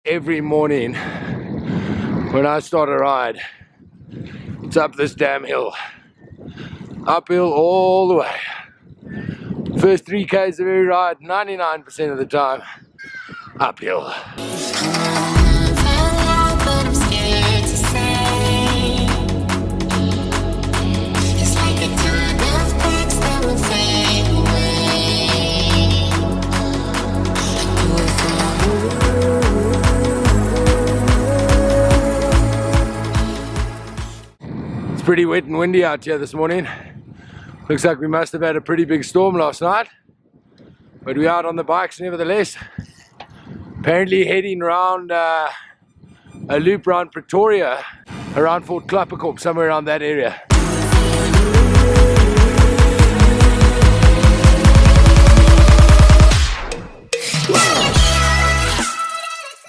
every morning when I start a ride. It's up this damn hill. Uphill all the way. First 3 Ks of every ride, 99% of the time, uphill. It's pretty wet and windy out here this morning. Looks like we must have had a pretty big storm last night, but we're out on the bikes nevertheless. Apparently heading around a loop around Pretoria, around Fort Klapperkop, somewhere around that area.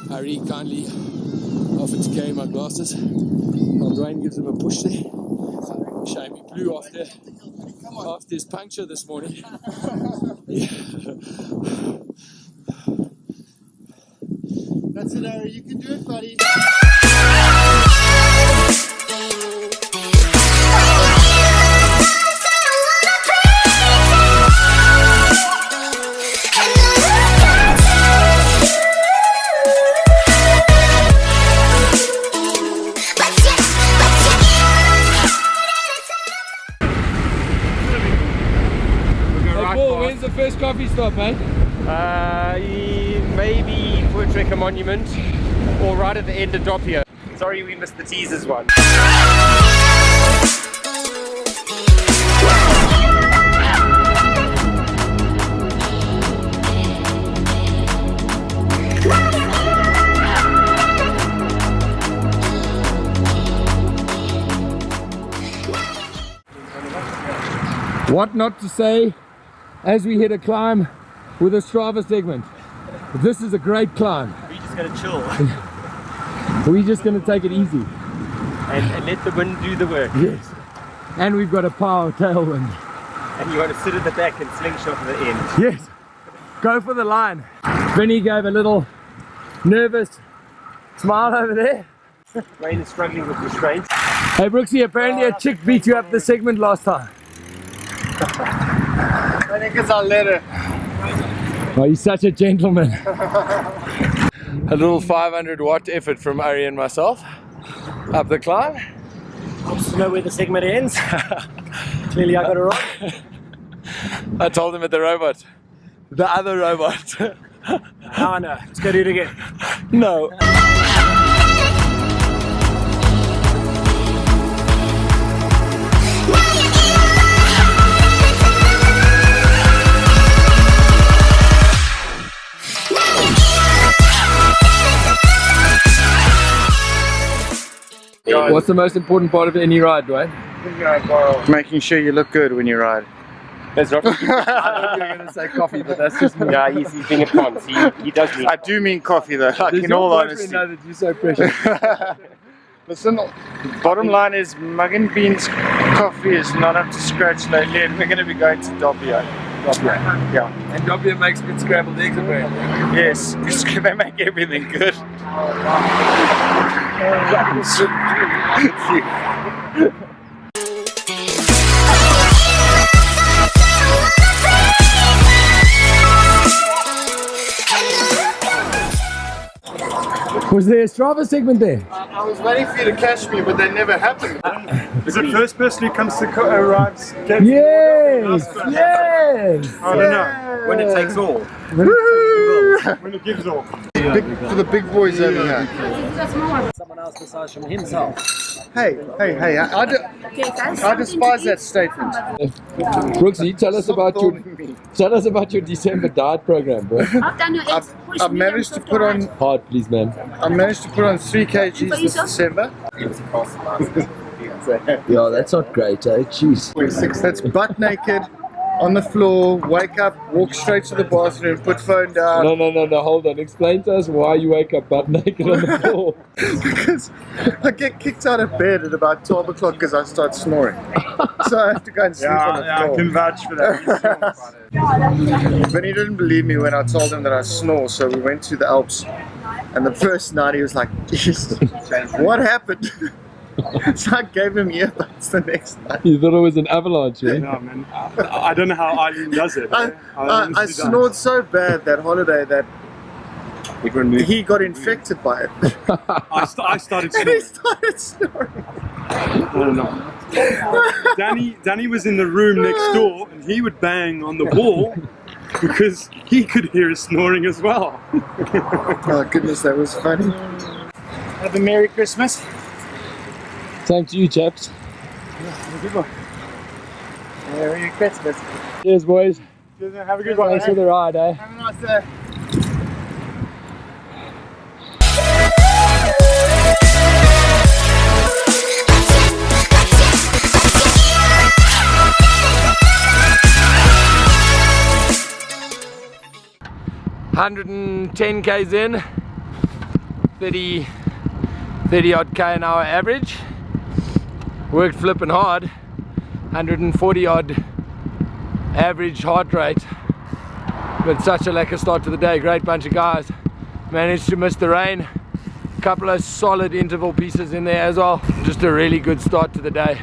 Harry kindly offered to carry my glasses while Dwayne gives him a push there. Shame he blew after his puncture this morning. Yeah. That's it, Harry. You can do it, buddy. When's the first coffee stop, mate? Maybe Voortrekker Monument or right at the end of Doppio. Sorry we missed the teasers one. What not to say as we hit a climb with a Strava segment. This is a great climb. We're just gonna chill We're just gonna take it easy. and let the wind do the work. Yes. And we've got a power tailwind. And you want to sit at the back and slingshot at the end. Yes. Go for the line. Vinny gave a little nervous smile over there. Wayne is struggling with restraint. Hey Brooksy, apparently a chick beat you up the segment last time. I think it's our letter. Oh, you're such a gentleman. A little 500 watt effort from Ari and myself up the climb. Wants to know where the segment ends. Clearly I got it wrong. I told him at the robot. The other robot. Oh no, let's go do it again. No. What's the most important part of any ride, Dwayne? Making sure you look good when you ride. That's not I thought you were going to say coffee, but that's just me. Yeah, he's being a ponce. He does mean I do mean coffee though, like Does in your all boyfriend honesty. know that you're so precious? Listen, bottom line is Mug and Beans coffee is not up to scratch lately, and we're going to be going to Doppio. Yeah. And Doppio makes good scrambled eggs apparently. Yes, they make everything good. Was there a Strava segment there? I was waiting for you to catch me, but that never happened. Is the first person who comes to arrives? Yes! Yes! I don't know. when it takes all. When it gives all. For the big boys over here. Someone else massage from himself. Hey, I despise that statement. Brooksy, tell us about your December diet program, bro. I've managed to put on Hard, please, man. 3 kgs this December. Yeah, that's not great, eh? Jeez. That's butt naked, on the floor, wake up, walk straight to the bathroom, put phone down. No, hold on. Explain to us why you wake up butt naked on the floor. Because I get kicked out of bed at about 12 o'clock because I start snoring. So I have to go and sleep on the Yeah, I floor. can vouch for that. But he didn't believe me when I told him that I snore, so we went to the Alps And the first night he was like, "Jesus, what happened?" So I gave him earbuds the next night. You thought it was an avalanche, eh? No, man. I don't know how Eileen does it. I honestly don't. snored so bad that holiday that he got infected by it. I started And he snoring. started snoring. I don't know. Danny was in the room next door and he would bang on the wall because he could hear us snoring as well. Oh goodness, that was funny. Have a Merry Christmas. Same to you, chaps. Good one. Merry Christmas. Cheers, boys. Have a good one. Thanks for the ride, eh? Have a nice day. $110Ks in, 30 odd K an hour average. Worked flipping hard, 140 odd average heart rate. But such a lekker start to the day, great bunch of guys. Managed to miss the rain, a couple of solid interval pieces in there as well. Just a really good start to the day.